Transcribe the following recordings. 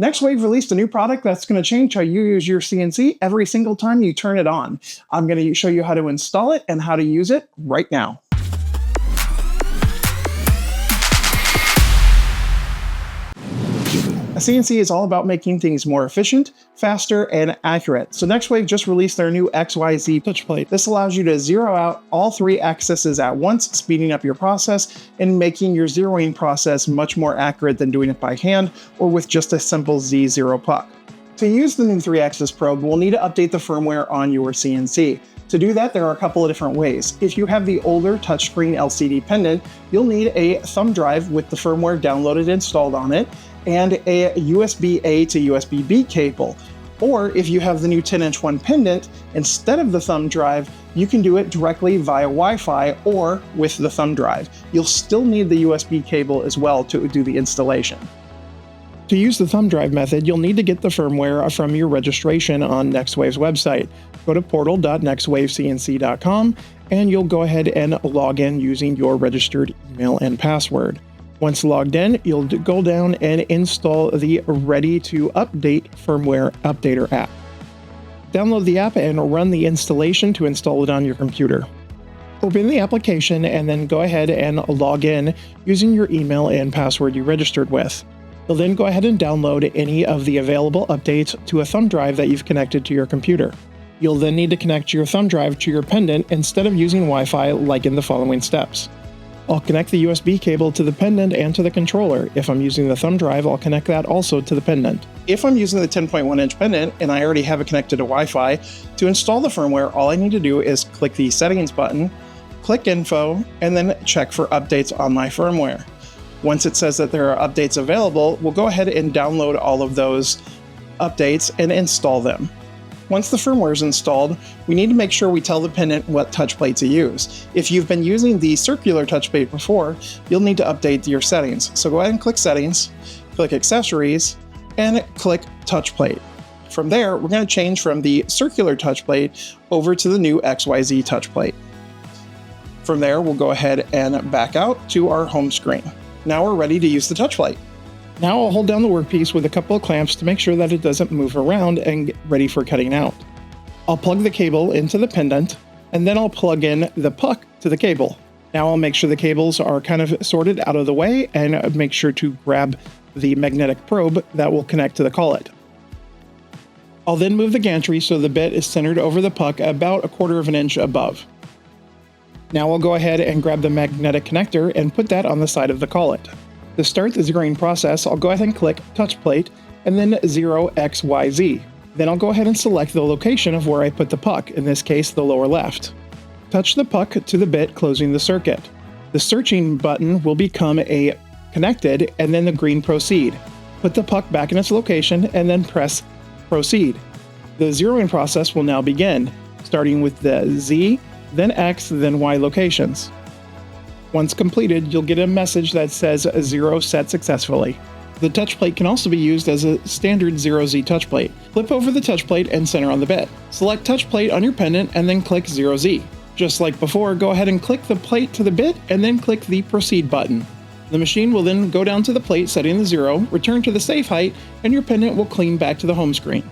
Next Wave released a new product that's going to change how you use your CNC every single time you turn it on. I'm going to show you how to install it and how to use it right now. A CNC is all about making things more efficient, faster, and accurate. So Next Wave just released their new XYZ Touch Plate. This allows you to zero out all 3 axes at once, speeding up your process and making your zeroing process much more accurate than doing it by hand or with just a simple Z0 puck. To use the new 3-axis probe, we'll need to update the firmware on your CNC. To do that, there are a couple of different ways. If you have the older touchscreen LCD pendant, you'll need a thumb drive with the firmware downloaded and installed on it, and a USB-A to USB-B cable. Or if you have the new 10-inch one pendant, instead of the thumb drive, you can do it directly via Wi-Fi or with the thumb drive. You'll still need the USB cable as well to do the installation. To use the thumb drive method, you'll need to get the firmware from your registration on Next Wave's website. Go to portal.nextwavecnc.com and you'll go ahead and log in using your registered email and password. Once logged in, you'll go down and install the Ready to Update Firmware Updater app. Download the app and run the installation to install it on your computer. Open the application and then go ahead and log in using your email and password you registered with. You'll then go ahead and download any of the available updates to a thumb drive that you've connected to your computer. You'll then need to connect your thumb drive to your pendant instead of using Wi-Fi like in the following steps. I'll connect the USB cable to the pendant and to the controller. If I'm using the thumb drive, I'll connect that also to the pendant. If I'm using the 10.1-inch pendant and I already have it connected to Wi-Fi, to install the firmware, all I need to do is click the settings button, click info, and then check for updates on my firmware. Once it says that there are updates available, we'll go ahead and download all of those updates and install them. Once the firmware is installed, we need to make sure we tell the pendant what touch plate to use. If you've been using the circular touch plate before, you'll need to update your settings. So go ahead and click Settings, click Accessories, and click Touch Plate. From there, we're going to change from the circular touch plate over to the new XYZ touch plate. From there, we'll go ahead and back out to our home screen. Now we're ready to use the touch plate. Now I'll hold down the workpiece with a couple of clamps to make sure that it doesn't move around and get ready for cutting out. I'll plug the cable into the pendant, and then I'll plug in the puck to the cable. Now I'll make sure the cables are kind of sorted out of the way and make sure to grab the magnetic probe that will connect to the collet. I'll then move the gantry so the bit is centered over the puck about 1/4 of an inch above. Now I'll go ahead and grab the magnetic connector and put that on the side of the collet. To start the zeroing process, I'll go ahead and click Touch Plate and then 0XYZ. Then I'll go ahead and select the location of where I put the puck, in this case the lower left. Touch the puck to the bit closing the circuit. The searching button will become a connected and then the green proceed. Put the puck back in its location and then press proceed. The zeroing process will now begin, starting with the Z, then X, then Y locations. Once completed, you'll get a message that says zero set successfully. The touch plate can also be used as a standard 0Z touch plate. Flip over the touch plate and center on the bit. Select touch plate on your pendant and then click 0Z. Just like before, go ahead and click the plate to the bit and then click the proceed button. The machine will then go down to the plate setting the 0, return to the safe height, and your pendant will clean back to the home screen.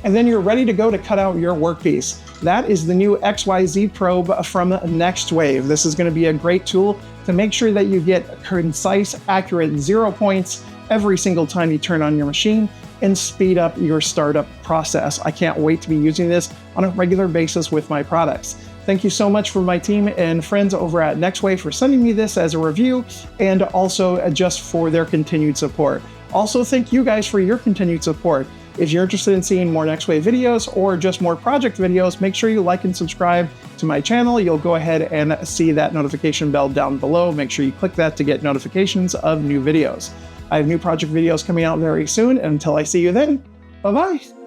And then you're ready to go to cut out your workpiece. That is the new XYZ probe from Next Wave. This is going to be a great tool to make sure that you get concise, accurate 0 points every single time you turn on your machine and speed up your startup process. I can't wait to be using this on a regular basis with my products. Thank you so much for my team and friends over at Next Wave for sending me this as a review and also just for their continued support. Also, thank you guys for your continued support. If you're interested in seeing more Next Wave videos or just more project videos, make sure you like and subscribe to my channel. You'll go ahead and see that notification bell down below. Make sure you click that to get notifications of new videos. I have new project videos coming out very soon, and until I see you then, bye-bye.